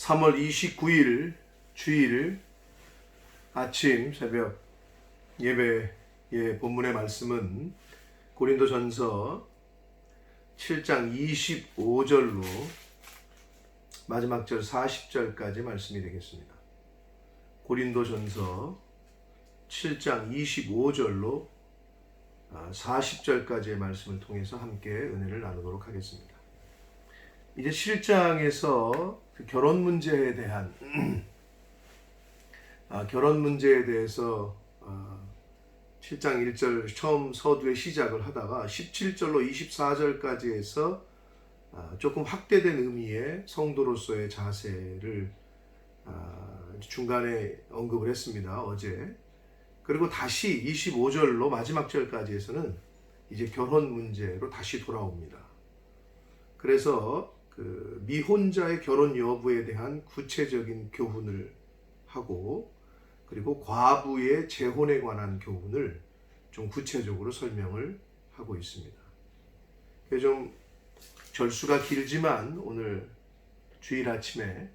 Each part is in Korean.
3월 29일 주일 아침 새벽 예배의 본문의 말씀은 고린도전서 7장 25절로 마지막 절 40절까지 말씀이 되겠습니다. 고린도전서 7장 25절로 40절까지의 말씀을 통해서 함께 은혜를 나누도록 하겠습니다. 이제 7장에서 결혼 문제에 대한 결혼 문제에 대해서 7장 1절 처음 서두에 시작을 하다가 17절로 24절까지 해서 조금 확대된 의미의 성도로서의 자세를 중간에 언급을 했습니다. 어제. 그리고 다시 25절로 마지막 절까지 해서는 이제 결혼 문제로 다시 돌아옵니다. 그래서 그 미혼자의 결혼 여부에 대한 구체적인 교훈을 하고, 그리고 과부의 재혼에 관한 교훈을 좀 구체적으로 설명을 하고 있습니다. 좀 절수가 길지만 오늘 주일 아침에,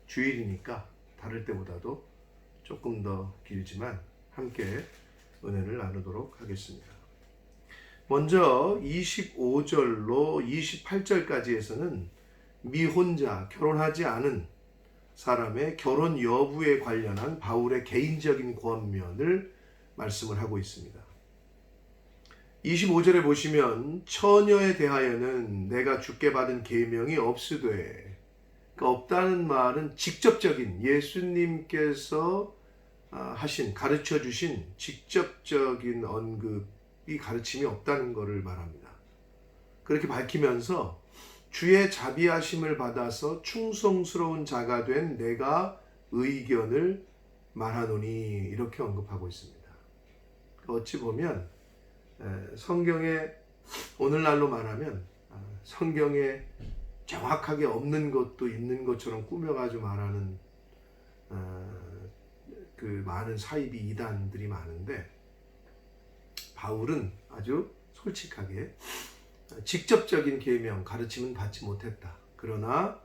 주일이니까 다를 때보다도 조금 더 길지만 함께 은혜를 나누도록 하겠습니다. 먼저 25절로 28절까지에서는 미혼자, 결혼하지 않은 사람의 결혼 여부에 관련한 바울의 개인적인 권면을 말씀을 하고 있습니다. 25절에 보시면 처녀에 대하여는 내가 주께 받은 계명이 없으되, 그러니까 없다는 말은 직접적인 예수님께서 하신, 가르쳐 주신 직접적인 언급이 가르침이 없다는 것을 말합니다. 그렇게 밝히면서 주의 자비하심을 받아서 충성스러운 자가 된 내가 의견을 말하노니, 이렇게 언급하고 있습니다. 어찌 보면 성경에, 오늘날로 말하면 성경에 정확하게 없는 것도 있는 것처럼 꾸며가지고 말하는 그 많은 사이비 이단들이 많은데, 바울은 아주 솔직하게 직접적인 계명, 가르침은 받지 못했다. 그러나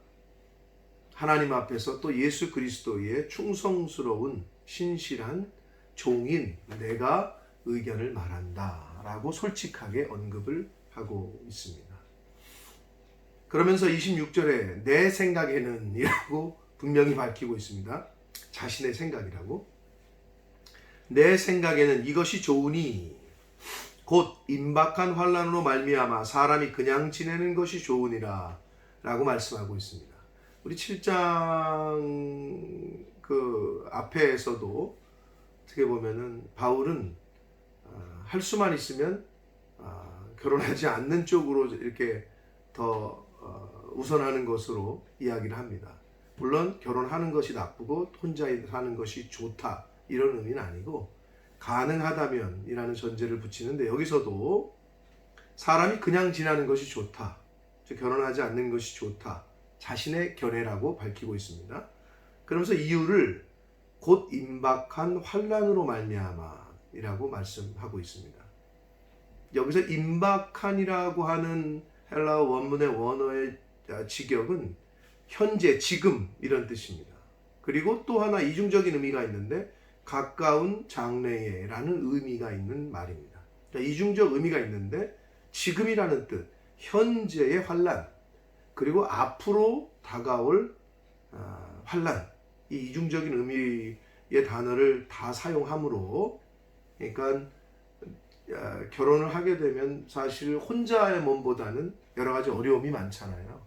하나님 앞에서 또 예수 그리스도의 충성스러운 신실한 종인 내가 의견을 말한다 라고 솔직하게 언급을 하고 있습니다. 그러면서 26절에 내 생각에는 이라고 분명히 밝히고 있습니다. 자신의 생각이라고. 내 생각에는 이것이 좋으니 곧 임박한 환난으로 말미암아 사람이 그냥 지내는 것이 좋으니라 라고 말씀하고 있습니다. 우리 7장 그 앞에서도 어떻게 보면은 바울은 할 수만 있으면 결혼하지 않는 쪽으로 이렇게 더 우선하는 것으로 이야기를 합니다. 물론 결혼하는 것이 나쁘고 혼자 사는 것이 좋다 이런 의미는 아니고, 가능하다면 이라는 전제를 붙이는데, 여기서도 사람이 그냥 지내는 것이 좋다, 즉 결혼하지 않는 것이 좋다, 자신의 견해라고 밝히고 있습니다. 그러면서 이유를 곧 임박한 환난으로 말미암아 이라고 말씀하고 있습니다. 여기서 임박한이라고 하는 헬라어 원문의 원어의 직역은 현재, 지금 이런 뜻입니다. 그리고 또 하나 이중적인 의미가 있는데 가까운 장래에라는 의미가 있는 말입니다. 그러니까 이중적 의미가 있는데 지금이라는 뜻, 현재의 환난, 그리고 앞으로 다가올 환난, 이 이중적인 의미의 단어를 다 사용하므로, 그러니까 결혼을 하게 되면 사실 혼자의 몸보다는 여러 가지 어려움이 많잖아요.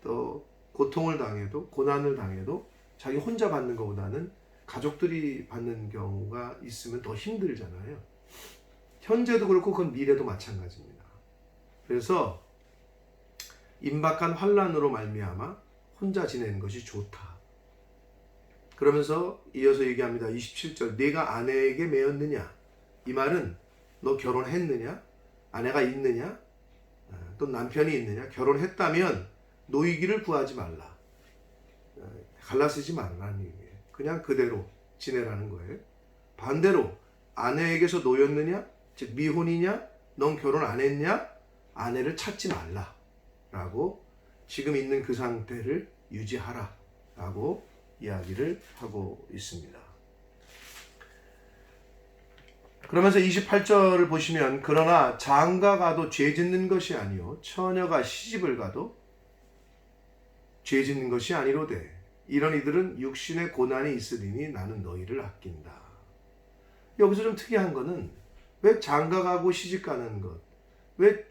또 고통을 당해도, 고난을 당해도 자기 혼자 받는 것보다는 가족들이 받는 경우가 있으면 더 힘들잖아요. 현재도 그렇고 그건 미래도 마찬가지입니다. 그래서 임박한 환난으로 말미암아 혼자 지내는 것이 좋다. 그러면서 이어서 얘기합니다. 27절, 네가 아내에게 매였느냐? 이 말은 너 결혼했느냐? 아내가 있느냐? 또 남편이 있느냐? 결혼했다면 노이기를 구하지 말라. 갈라쓰지 말라는 얘기예요. 그냥 그대로 지내라는 거예요. 반대로 아내에게서 놓였느냐? 즉 미혼이냐? 넌 결혼 안 했냐? 아내를 찾지 말라 라고 지금 있는 그 상태를 유지하라 라고 이야기를 하고 있습니다. 그러면서 28절을 보시면 그러나 장가 가도 죄 짓는 것이 아니요 처녀가 시집을 가도 죄 짓는 것이 아니로되 이런 이들은 육신의 고난이 있으리니 나는 너희를 아낀다. 여기서 좀 특이한 거는 왜 장가 가고 시집 가는 것, 왜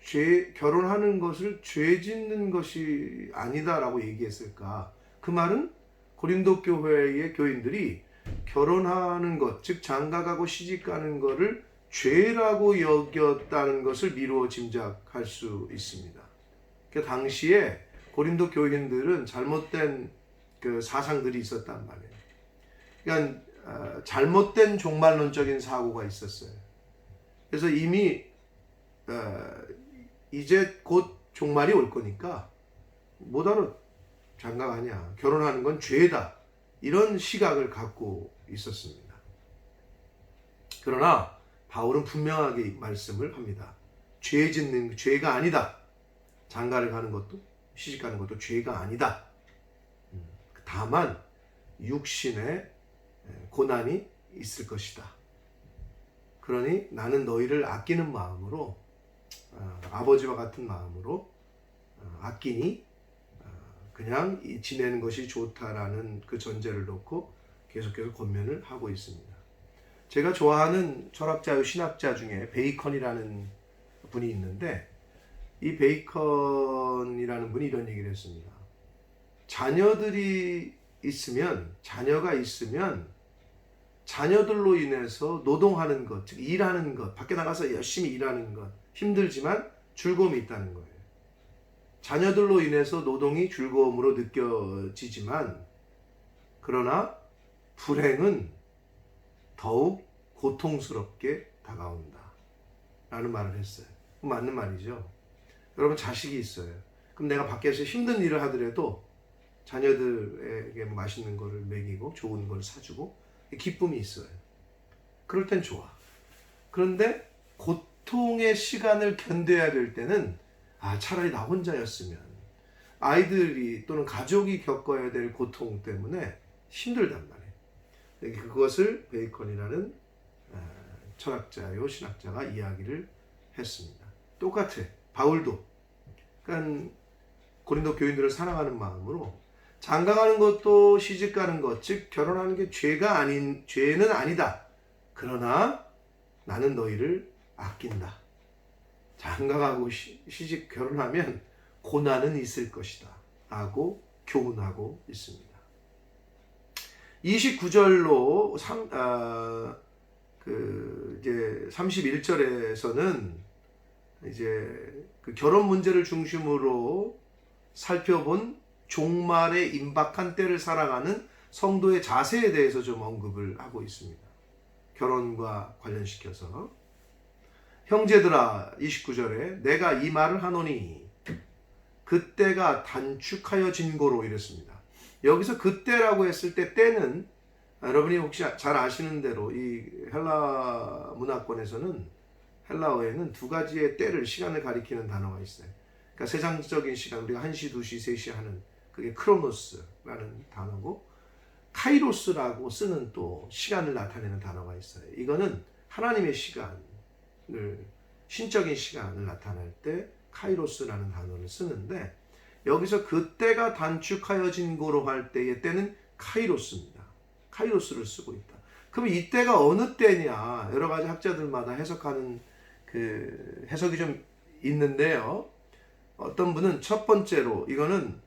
결혼하는 것을 죄 짓는 것이 아니다라고 얘기했을까? 그 말은 고린도 교회의 교인들이 결혼하는 것, 즉 장가 가고 시집 가는 것을 죄라고 여겼다는 것을 미루어 짐작할 수 있습니다. 그 당시에 고린도 교인들은 잘못된 그 사상들이 있었단 말이에요. 그러니까 잘못된 종말론적인 사고가 있었어요. 그래서 이미 이제 곧 종말이 올 거니까 뭐하러 장가가냐, 결혼하는 건 죄다, 이런 시각을 갖고 있었습니다. 그러나 바울은 분명하게 말씀을 합니다. 죄 짓는 죄가 아니다. 장가를 가는 것도 시집 가는 것도 죄가 아니다. 다만 육신의 고난이 있을 것이다. 그러니 나는 너희를 아끼는 마음으로, 아버지와 같은 마음으로 아끼니 그냥 지내는 것이 좋다라는 그 전제를 놓고 계속해서 권면을 하고 있습니다. 제가 좋아하는 철학자요 신학자 중에 베이컨이라는 분이 있는데, 이 베이컨이라는 분이 이런 얘기를 했습니다. 자녀가 있으면 자녀들로 인해서 노동하는 것, 즉 일하는 것, 밖에 나가서 열심히 일하는 것, 힘들지만 즐거움이 있다는 거예요. 자녀들로 인해서 노동이 즐거움으로 느껴지지만, 그러나 불행은 더욱 고통스럽게 다가온다 라는 말을 했어요. 맞는 말이죠. 여러분, 자식이 있어요. 그럼 내가 밖에서 힘든 일을 하더라도 자녀들에게 맛있는 거를 먹이고 좋은 걸 사주고 기쁨이 있어요. 그럴 땐 좋아. 그런데 고통의 시간을 견뎌야 될 때는 차라리 나 혼자였으면, 아이들이 또는 가족이 겪어야 될 고통 때문에 힘들단 말이에요. 그것을 베이컨이라는 철학자요 신학자가 이야기를 했습니다. 똑같아. 바울도 그러니까 고린도 교인들을 사랑하는 마음으로 장가가는 것도 시집가는 것, 즉 결혼하는 게 죄는 아니다. 그러나 나는 너희를 아낀다. 장가가고 시집 결혼하면 고난은 있을 것이다 라고 교훈하고 있습니다. 29절로 이제 31절에서는 이제 그 결혼 문제를 중심으로 살펴본 종말의 임박한 때를 살아가는 성도의 자세에 대해서 좀 언급을 하고 있습니다. 결혼과 관련시켜서 형제들아, 29절에 내가 이 말을 하노니 그때가 단축하여진 거로 이랬습니다. 여기서 그때라고 했을 때 때는 여러분이 혹시 잘 아시는 대로 이 헬라 문화권에서는 헬라어에는 두 가지의 때를, 시간을 가리키는 단어가 있어요. 그러니까 세상적인 시간, 우리가 1시, 2시, 3시 하는 그게 크로노스라는 단어고, 카이로스라고 쓰는 또 시간을 나타내는 단어가 있어요. 이거는 하나님의 시간을, 신적인 시간을 나타낼 때 카이로스라는 단어를 쓰는데, 여기서 그때가 단축하여진 거로 할 때의 때는 카이로스입니다. 카이로스를 쓰고 있다. 그럼 이 때가 어느 때냐? 여러 가지 학자들마다 해석하는 그 해석이 좀 있는데요. 어떤 분은 첫 번째로 이거는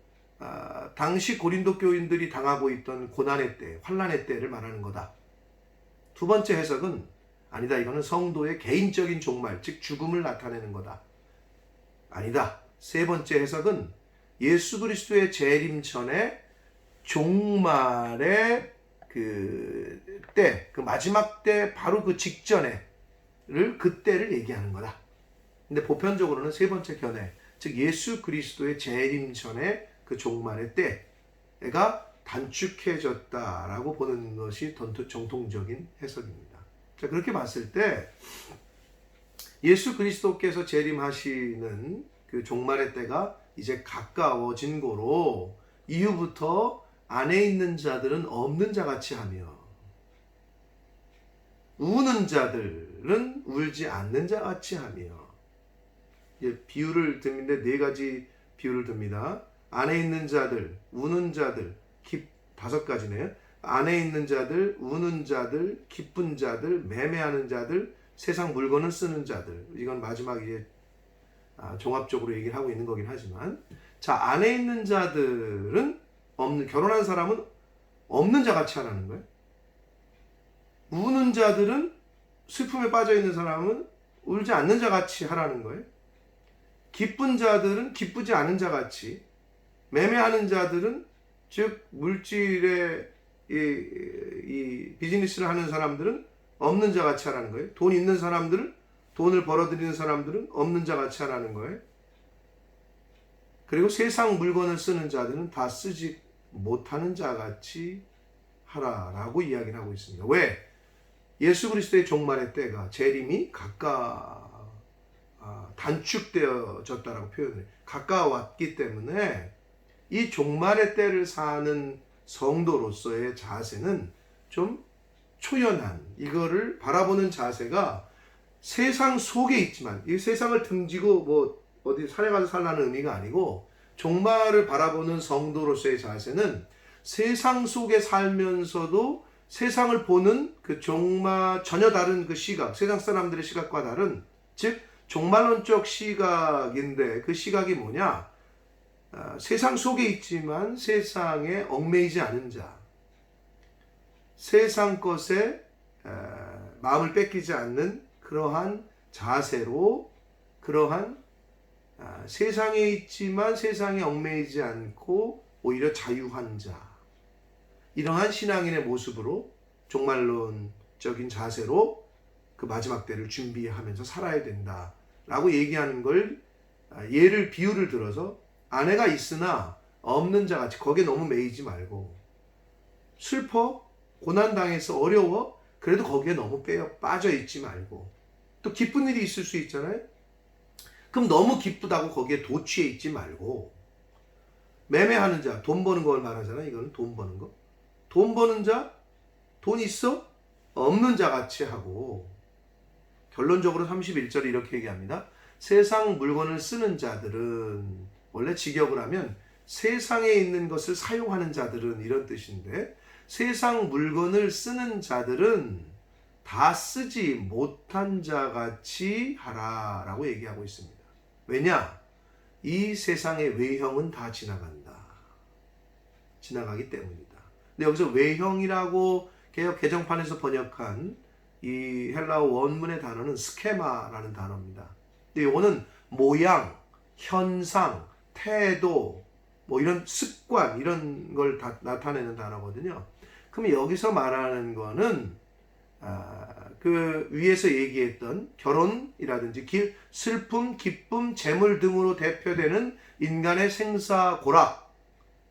당시 고린도 교인들이 당하고 있던 고난의 때, 환난의 때를 말하는 거다. 두 번째 해석은 아니다. 이거는 성도의 개인적인 종말, 즉 죽음을 나타내는 거다. 아니다. 세 번째 해석은 예수 그리스도의 재림 전에 종말의 그 때, 그 마지막 때 바로 그 직전에 그때를 얘기하는 거다. 근데 보편적으로는 세 번째 견해, 즉 예수 그리스도의 재림 전에 그 종말의 때가 단축해졌다라고 보는 것이 정통적인 해석입니다. 자, 그렇게 봤을 때 예수 그리스도께서 재림하시는 그 종말의 때가 이제 가까워진 거로 이후부터 안에 있는 자들은 없는 자같이 하며 우는 자들은 울지 않는 자같이 하며. 비유를 듭니다. 네 가지 비유를 듭니다. 안에 있는 자들, 우는 자들, 다섯 가지네요. 안에 있는 자들, 우는 자들, 기쁜 자들, 매매하는 자들, 세상 물건을 쓰는 자들. 이건 마지막 이제 종합적으로 얘기를 하고 있는 거긴 하지만, 자, 안에 있는 자들은 결혼한 사람은 없는 자같이 하라는 거예요. 우는 자들은, 슬픔에 빠져 있는 사람은 울지 않는 자같이 하라는 거예요. 기쁜 자들은 기쁘지 않은 자같이, 매매하는 자들은, 즉 물질의 이 비즈니스를 하는 사람들은 없는 자같이 하라는 거예요. 돈 있는 사람들은, 돈을 벌어들이는 사람들은 없는 자같이 하라는 거예요. 그리고 세상 물건을 쓰는 자들은 다 쓰지 못하는 자같이 하라라고 이야기를 하고 있습니다. 왜? 예수 그리스도의 종말의 때가 재림이 단축되어졌다라고 표현해요. 가까웠기 때문에 이 종말의 때를 사는 성도로서의 자세는 좀 초연한, 이거를 바라보는 자세가 세상 속에 있지만, 이 세상을 등지고 뭐 어디 산에 가서 살라는 의미가 아니고, 종말을 바라보는 성도로서의 자세는 세상 속에 살면서도 세상을 보는 그 종말 전혀 다른 그 시각, 세상 사람들의 시각과 다른, 즉 종말론적 시각인데, 그 시각이 뭐냐? 세상 속에 있지만 세상에 얽매이지 않은 자, 세상 것에 마음을 뺏기지 않는 그러한 자세로, 그러한 세상에 있지만 세상에 얽매이지 않고 오히려 자유한 자, 이러한 신앙인의 모습으로, 종말론적인 자세로 그 마지막 때를 준비하면서 살아야 된다라고 얘기하는 걸, 비유를 들어서 아내가 있으나 없는 자같이, 거기에 너무 매이지 말고, 슬퍼, 고난당해서 어려워, 그래도 거기에 너무 빠져 있지 말고, 또 기쁜 일이 있을 수 있잖아요. 그럼 너무 기쁘다고 거기에 도취해 있지 말고, 매매하는 자, 돈 버는 걸 말하잖아요. 이거는 돈 버는 거. 돈 버는 자, 돈 있어? 없는 자같이 하고, 결론적으로 31절에 이렇게 얘기합니다. 세상 물건을 쓰는 자들은, 원래 직역을 하면 세상에 있는 것을 사용하는 자들은, 이런 뜻인데, 세상 물건을 쓰는 자들은 다 쓰지 못한 자같이 하라라고 얘기하고 있습니다. 왜냐? 이 세상의 외형은 다 지나간다. 지나가기 때문이다. 근데 여기서 외형이라고 개역 개정판에서 번역한 이 헬라어 원문의 단어는 스케마라는 단어입니다. 근데 이거는 모양, 현상, 태도, 뭐 이런 습관, 이런 걸 다 나타내는 단어거든요. 그럼 여기서 말하는 거는 그 위에서 얘기했던 결혼이라든지 슬픔, 기쁨, 재물 등으로 대표되는 인간의 생사고락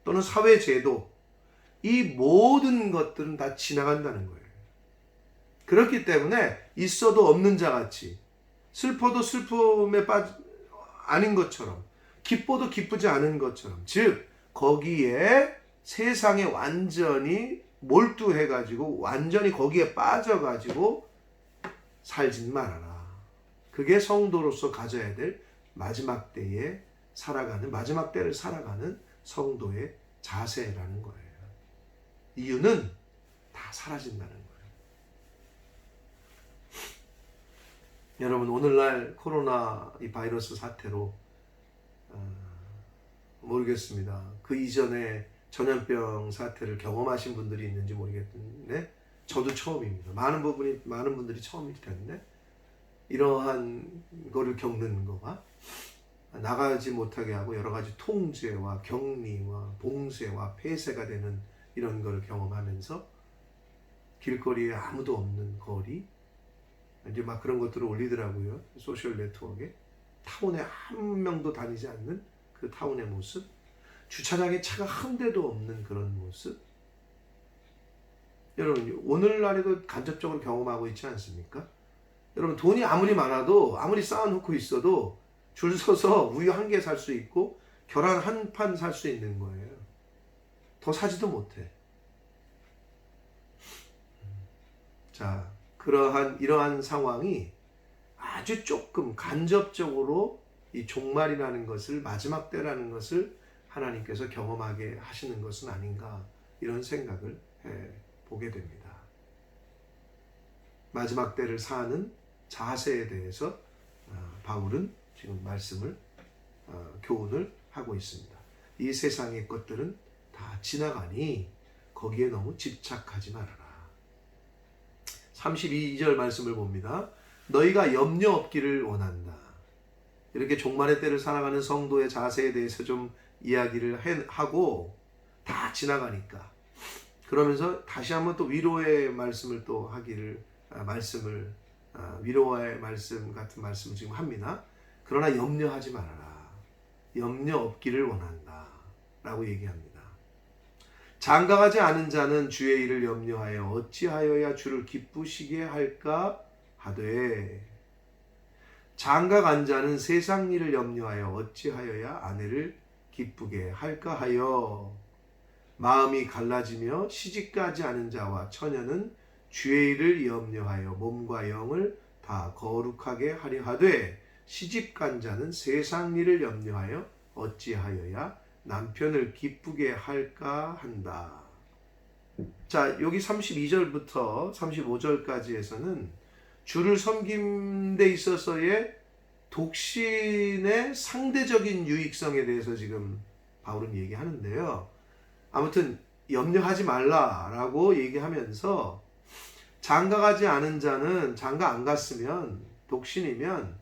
또는 사회제도, 이 모든 것들은 다 지나간다는 거예요. 그렇기 때문에 있어도 없는 자같이, 슬퍼도 슬픔에 아닌 것처럼, 기뻐도 기쁘지 않은 것처럼, 즉 거기에 세상에 완전히 몰두해가지고 완전히 거기에 빠져가지고 살진 말아라. 그게 성도로서 가져야 될 마지막 때를 살아가는 성도의 자세라는 거예요. 이유는 다 사라진다는 거예요. 여러분, 오늘날 코로나 이 바이러스 사태로 모르겠습니다. 그 이전에 전염병 사태를 경험하신 분들이 있는지 모르겠는데, 저도 처음입니다. 많은 분들이 처음일 텐데, 이러한 거를 겪는 거가 나가지 못하게 하고 여러 가지 통제와 격리와 봉쇄와 폐쇄가 되는 이런 걸 경험하면서, 길거리에 아무도 없는 거리, 이제 막 그런 것들을 올리더라고요. 소셜 네트워크에. 타운에 한 명도 다니지 않는 그 타운의 모습, 주차장에 차가 한 대도 없는 그런 모습. 여러분, 오늘날에도 간접적으로 경험하고 있지 않습니까? 여러분, 돈이 아무리 많아도, 아무리 쌓아놓고 있어도 줄 서서 우유 한 개 살 수 있고 계란 한 판 살 수 있는 거예요. 더 사지도 못해. 자, 이러한 상황이 아주 조금 간접적으로 이 종말이라는 것을, 마지막 때라는 것을 하나님께서 경험하게 하시는 것은 아닌가, 이런 생각을 보게 됩니다. 마지막 때를 사는 자세에 대해서 바울은 지금 교훈을 하고 있습니다. 이 세상의 것들은 다 지나가니 거기에 너무 집착하지 말아라. 32절 말씀을 봅니다. 너희가 염려 없기를 원한다. 이렇게 종말의 때를 살아가는 성도의 자세에 대해서 좀 이야기를 하고, 다 지나가니까 그러면서 다시 한번 또 위로의 말씀을 또 위로의 말씀 같은 말씀을 지금 합니다. 그러나 염려하지 말아라. 염려 없기를 원한다 라고 얘기합니다. 장가가지 않은 자는 주의 일을 염려하여 어찌하여야 주를 기쁘시게 할까 하되, 장가간 자는 세상 일을 염려하여 어찌하여야 아내를 기쁘게 할까 하여, 마음이 갈라지며 시집가지 않은 자와 처녀는 주의 일을 염려하여 몸과 영을 다 거룩하게 하려 하되, 시집간 자는 세상 일을 염려하여 어찌하여야 남편을 기쁘게 할까 한다. 자, 여기 32절부터 35절까지에서는 주를 섬김 데 있어서의 독신의 상대적인 유익성에 대해서 지금 바울은 얘기하는데요. 아무튼 염려하지 말라라고 얘기하면서, 장가가지 않은 자는, 장가 안 갔으면, 독신이면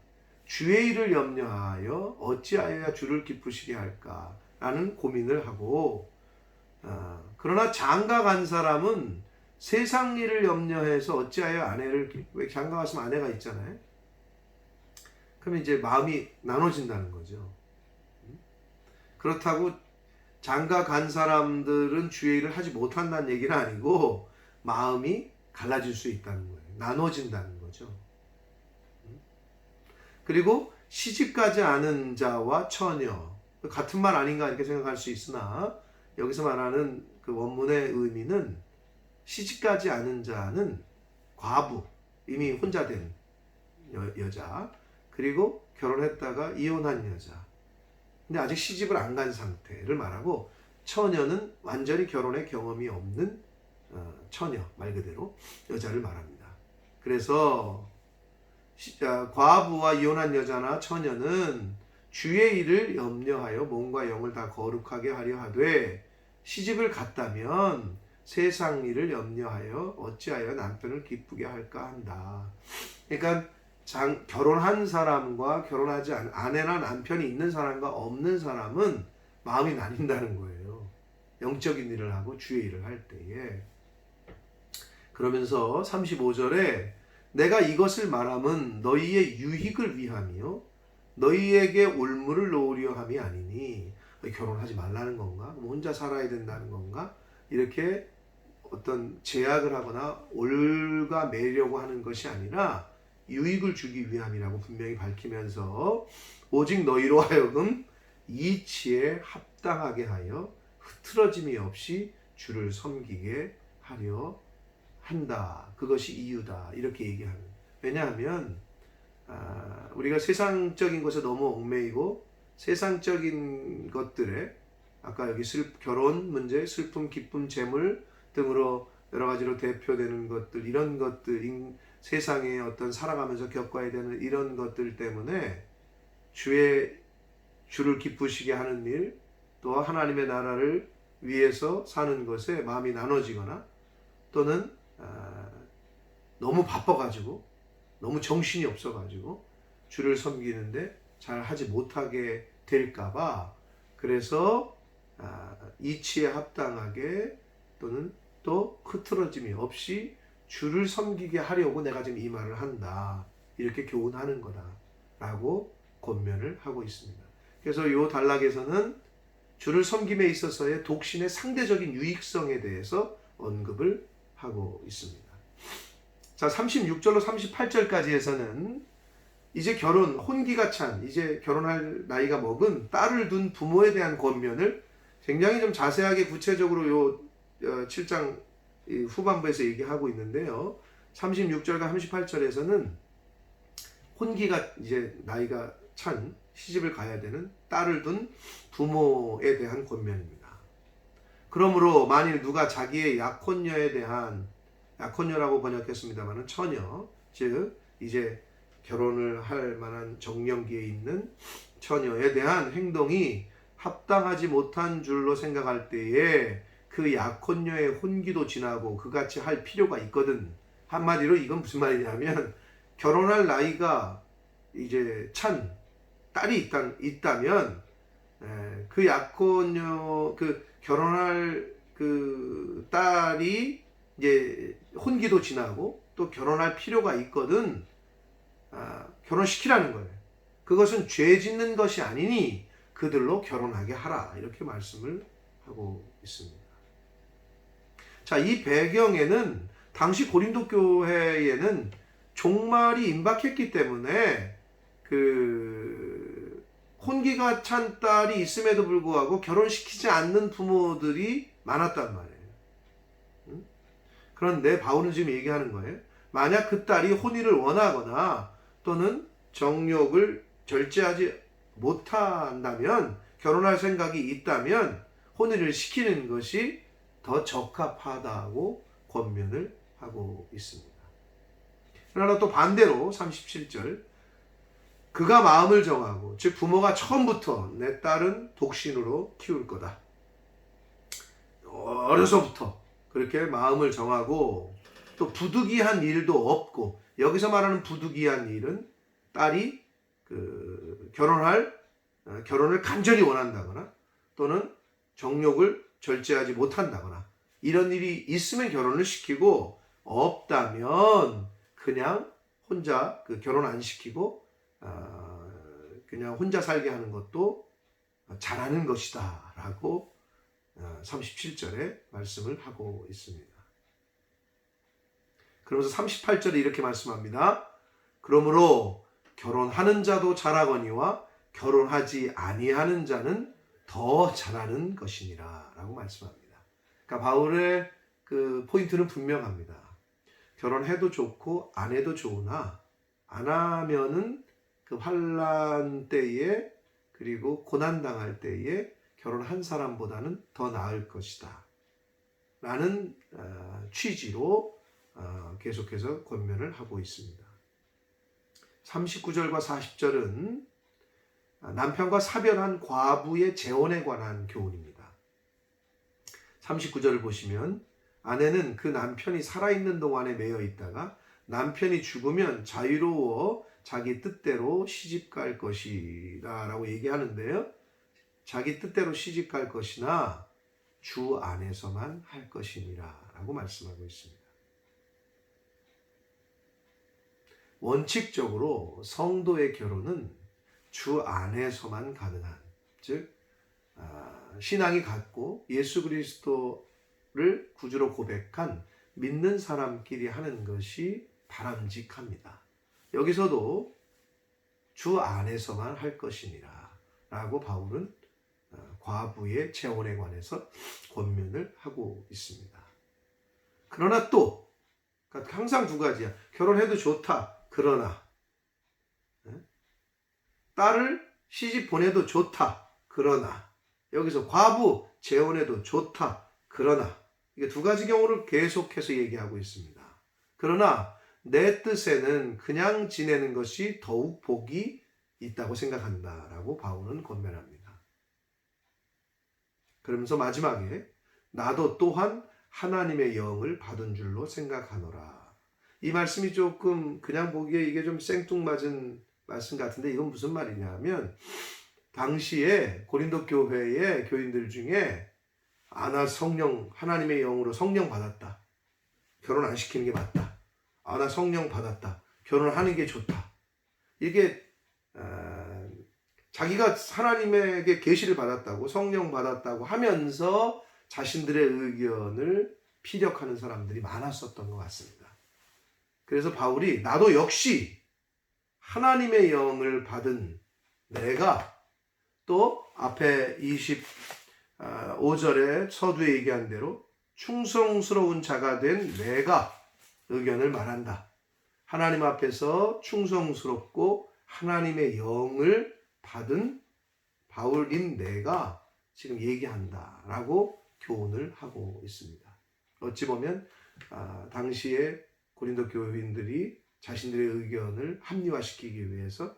주의 일을 염려하여 어찌하여야 주를 기쁘시게 할까 라는 고민을 하고, 그러나 장가 간 사람은 세상 일을 염려해서 어찌하여 아내를, 왜 장가 갔으면 아내가 있잖아요. 그러면 이제 마음이 나눠진다는 거죠. 그렇다고 장가 간 사람들은 주의 일을 하지 못한다는 얘기는 아니고, 마음이 갈라질 수 있다는 거예요. 나눠진다는 거죠. 그리고 시집가지 않은 자와 처녀, 같은 말 아닌가 이렇게 생각할 수 있으나, 여기서 말하는 그 원문의 의미는, 시집가지 않은 자는 과부, 이미 혼자 된 여자, 그리고 결혼했다가 이혼한 여자, 근데 아직 시집을 안 간 상태를 말하고, 처녀는 완전히 결혼의 경험이 없는 처녀, 말 그대로 여자를 말합니다. 그래서 과부와 이혼한 여자나 처녀는 주의 일을 염려하여 몸과 영을 다 거룩하게 하려 하되, 시집을 갔다면 세상 일을 염려하여 어찌하여 남편을 기쁘게 할까 한다. 그러니까 결혼한 사람과 결혼하지 않은, 아내나 남편이 있는 사람과 없는 사람은 마음이 나뉜다는 거예요. 영적인 일을 하고 주의 일을 할 때에. 그러면서 35절에 내가 이것을 말함은 너희의 유익을 위함이요 너희에게 올무를 놓으려 함이 아니니, 결혼하지 말라는 건가? 혼자 살아야 된다는 건가? 이렇게 어떤 제약을 하거나 올가매려고 하는 것이 아니라 유익을 주기 위함이라고 분명히 밝히면서, 오직 너희로 하여금 이치에 합당하게 하여 흐트러짐이 없이 주를 섬기게 하려 한다. 그것이 이유다. 이렇게 얘기하는. 왜냐하면 우리가 세상적인 것에 너무 얽매이고, 세상적인 것들에, 아까 여기 결혼 문제, 슬픔, 기쁨, 재물 등으로 여러 가지로 대표되는 것들, 이런 것들, 세상에 어떤 살아가면서 겪어야 되는 이런 것들 때문에 주를 기쁘시게 하는 일, 또 하나님의 나라를 위해서 사는 것에 마음이 나눠지거나, 또는 너무 바빠가지고, 너무 정신이 없어가지고 주를 섬기는데 잘 하지 못하게 될까봐, 그래서 이치에 합당하게, 또는 또 흐트러짐이 없이 주를 섬기게 하려고 내가 지금 이 말을 한다. 이렇게 교훈하는 거다 라고 권면을 하고 있습니다. 그래서 이 단락에서는 주를 섬김에 있어서의 독신의 상대적인 유익성에 대해서 언급을 하고 있습니다. 자, 36절로 38절까지에서는 이제 혼기가 찬, 이제 결혼할 나이가 먹은 딸을 둔 부모에 대한 권면을 굉장히 좀 자세하게 구체적으로 요 7장 후반부에서 얘기하고 있는데요. 36절과 38절에서는 혼기가 이제 나이가 찬 시집을 가야 되는 딸을 둔 부모에 대한 권면입니다. 그러므로 만일 누가 자기의 약혼녀에 대한, 약혼녀라고 번역했습니다만 처녀, 즉 이제 결혼을 할 만한 정년기에 있는 처녀에 대한 행동이 합당하지 못한 줄로 생각할 때에 그 약혼녀의 혼기도 지나고 그같이 할 필요가 있거든. 한마디로 이건 무슨 말이냐면 결혼할 나이가 이제 찬 딸이 있다면 그 약혼녀, 그 결혼할 그 딸이 이제 혼기도 지나고 또 결혼할 필요가 있거든. 결혼시키라는 거예요. 그것은 죄 짓는 것이 아니니 그들로 결혼하게 하라. 이렇게 말씀을 하고 있습니다. 자, 이 배경에는 당시 고린도 교회에는 종말이 임박했기 때문에 그 혼기가 찬 딸이 있음에도 불구하고 결혼시키지 않는 부모들이 많았단 말이에요. 그런데 바울은 지금 얘기하는 거예요. 만약 그 딸이 혼인을 원하거나 또는 정욕을 절제하지 못한다면, 결혼할 생각이 있다면 혼인을 시키는 것이 더 적합하다고 권면을 하고 있습니다. 그러나 또 반대로 37절, 그가 마음을 정하고, 즉 부모가 처음부터 내 딸은 독신으로 키울 거다, 어려서부터 그렇게 마음을 정하고 또 부득이한 일도 없고, 여기서 말하는 부득이한 일은 딸이 결혼을 간절히 원한다거나 또는 정욕을 절제하지 못한다거나 이런 일이 있으면 결혼을 시키고, 없다면 그냥 혼자 결혼 안 시키고 그냥 혼자 살게 하는 것도 잘하는 것이다 라고 37절에 말씀을 하고 있습니다. 그러면서 38절에 이렇게 말씀합니다. 그러므로 결혼하는 자도 잘하거니와 결혼하지 아니하는 자는 더 잘하는 것이니라 라고 말씀합니다. 그러니까 바울의 그 포인트는 분명합니다. 결혼해도 좋고 안 해도 좋으나 안 하면은 그 환난 때에 그리고 고난 당할 때에 결혼한 사람보다는 더 나을 것이다 라는 취지로 계속해서 권면을 하고 있습니다. 39절과 40절은 남편과 사별한 과부의 재혼에 관한 교훈입니다. 39절을 보시면 아내는 그 남편이 살아있는 동안에 매여 있다가 남편이 죽으면 자유로워 자기 뜻대로 시집갈 것이다 라고 얘기하는데요. 자기 뜻대로 시집갈 것이나 주 안에서만 할 것이니라 라고 말씀하고 있습니다. 원칙적으로 성도의 결혼은 주 안에서만 가능한, 즉 신앙이 같고 예수 그리스도를 구주로 고백한 믿는 사람끼리 하는 것이 바람직합니다. 여기서도 주 안에서만 할 것이니라 라고 바울은 과부의 재혼에 관해서 권면을 하고 있습니다. 그러나 또 항상 두 가지야. 결혼해도 좋다. 그러나 딸을 시집 보내도 좋다. 그러나 여기서 과부 재혼해도 좋다. 그러나 이게 두 가지 경우를 계속해서 얘기하고 있습니다. 그러나 내 뜻에는 그냥 지내는 것이 더욱 복이 있다고 생각한다라고 바울은 권면합니다. 그러면서 마지막에 나도 또한 하나님의 영을 받은 줄로 생각하노라. 이 말씀이 조금 그냥 보기에 이게 좀 생뚱맞은 말씀 같은데 이건 무슨 말이냐면 당시에 고린도 교회의 교인들 중에 나 성령, 하나님의 영으로 성령 받았다. 결혼 안 시키는 게 맞다. 나 성령 받았다. 결혼하는 게 좋다. 이게 자기가 하나님에게 계시를 받았다고 성령 받았다고 하면서 자신들의 의견을 피력하는 사람들이 많았었던 것 같습니다. 그래서 바울이 나도 역시 하나님의 영을 받은 내가 또 앞에 5절에 서두에 얘기한 대로 충성스러운 자가 된 내가 의견을 말한다. 하나님 앞에서 충성스럽고 하나님의 영을 받은 바울인 내가 지금 얘기한다라고 교훈을 하고 있습니다. 어찌 보면 당시에 고린도 교인들이 자신들의 의견을 합리화시키기 위해서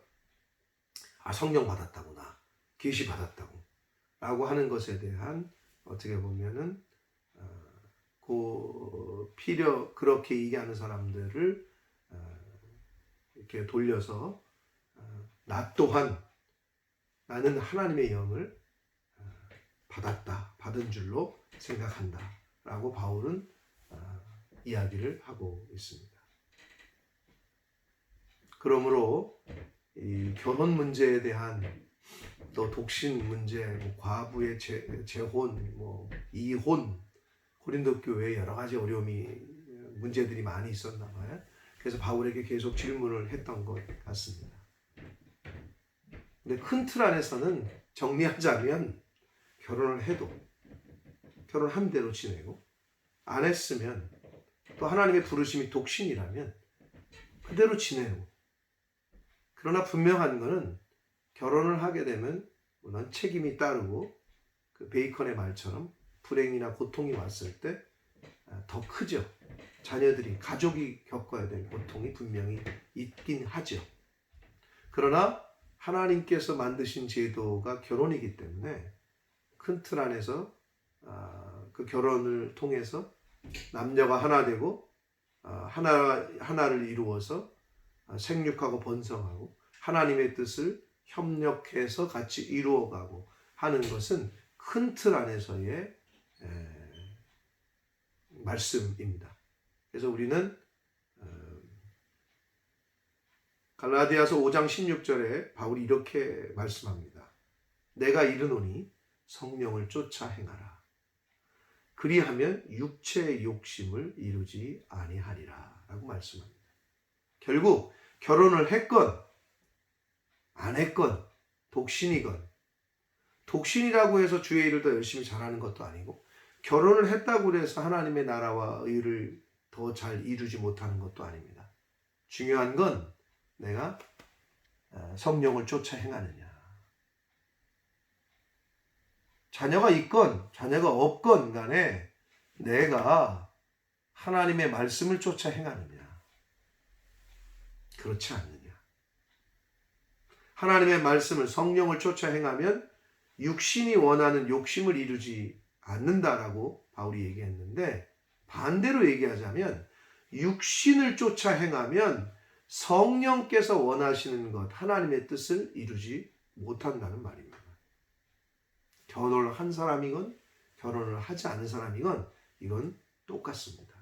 성령 받았다구나, 계시 받았다고 라고 하는 것에 대한 어떻게 보면은 그렇게 얘기하는 사람들을 이렇게 돌려서 나 또한 나는 하나님의 영을 받은 줄로 생각한다 라고 바울은 이야기를 하고 있습니다. 그러므로 이 결혼 문제에 대한 또 독신 문제, 과부의 재혼, 이혼, 고린도 교회에 여러 가지 문제들이 많이 있었나 봐요. 그래서 바울에게 계속 질문을 했던 것 같습니다. 근데 큰 틀 안에서는 정리하자면 결혼을 해도 결혼한 대로 지내고 안 했으면 또 하나님의 부르심이 독신이라면 그대로 지내고, 그러나 분명한 것은 결혼을 하게 되면 물론 책임이 따르고 그 베이컨의 말처럼 불행이나 고통이 왔을 때 더 크죠. 자녀들이, 가족이 겪어야 될 고통이 분명히 있긴 하죠. 그러나 하나님께서 만드신 제도가 결혼이기 때문에 큰 틀 안에서 그 결혼을 통해서 남녀가 하나 되고 하나를 이루어서 생육하고 번성하고 하나님의 뜻을 협력해서 같이 이루어가고 하는 것은 큰 틀 안에서의 말씀입니다. 그래서 우리는 갈라디아서 5장 16절에 바울이 이렇게 말씀합니다. 내가 이르노니 성령을 쫓아 행하라. 그리하면 육체의 욕심을 이루지 아니하리라 라고 말씀합니다. 결국 결혼을 했건 안 했건 독신이건, 독신이라고 해서 주의 일을 더 열심히 잘하는 것도 아니고 결혼을 했다고 해서 하나님의 나라와 의를 더 잘 이루지 못하는 것도 아닙니다. 중요한 건 내가 성령을 쫓아 행하느냐. 자녀가 있건 자녀가 없건 간에 내가 하나님의 말씀을 쫓아 행하느냐, 그렇지 않느냐. 하나님의 말씀을, 성령을 쫓아 행하면 육신이 원하는 욕심을 이루지 않는다라고 바울이 얘기했는데, 반대로 얘기하자면 육신을 쫓아 행하면 성령께서 원하시는 것, 하나님의 뜻을 이루지 못한다는 말입니다. 결혼을 한 사람이건 결혼을 하지 않은 사람이건 이건 똑같습니다.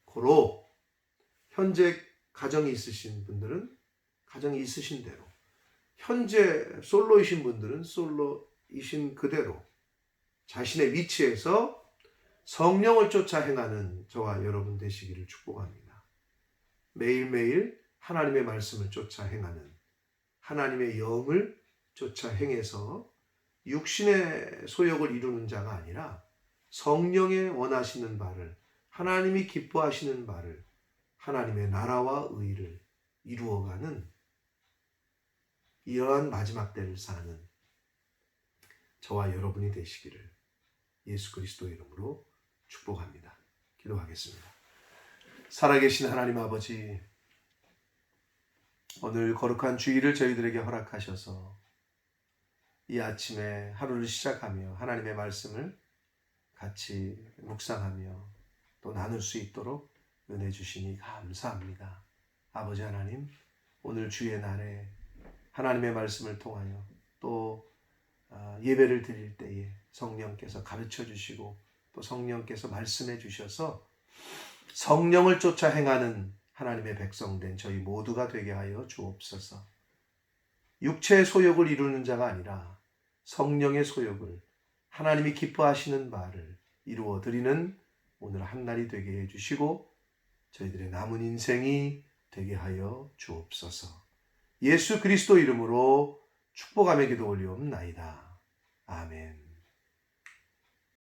고로 현재 가정이 있으신 분들은 가정이 있으신 대로, 현재 솔로이신 분들은 솔로이신 그대로 자신의 위치에서 성령을 쫓아 행하는 저와 여러분 되시기를 축복합니다. 매일매일 하나님의 말씀을 쫓아 행하는, 하나님의 영을 쫓아 행해서 육신의 소욕을 이루는 자가 아니라 성령의 원하시는 바를, 하나님이 기뻐하시는 바를, 하나님의 나라와 의를 이루어가는 이러한 마지막 때를 사는 저와 여러분이 되시기를 예수 그리스도의 이름으로 축복합니다. 기도하겠습니다. 살아계신 하나님 아버지, 오늘 거룩한 주일을 저희들에게 허락하셔서 이 아침에 하루를 시작하며 하나님의 말씀을 같이 묵상하며 또 나눌 수 있도록 은혜 주시니 감사합니다. 아버지 하나님, 오늘 주의 날에 하나님의 말씀을 통하여 또 예배를 드릴 때에 성령께서 가르쳐 주시고 또 성령께서 말씀해 주셔서 성령을 쫓아 행하는 하나님의 백성된 저희 모두가 되게 하여 주옵소서. 육체의 소욕을 이루는 자가 아니라 성령의 소욕을, 하나님이 기뻐하시는 바를 이루어 드리는 오늘 한날이 되게 해주시고 저희들의 남은 인생이 되게 하여 주옵소서. 예수 그리스도 이름으로 축복하며 기도 올리옵나이다. 아멘.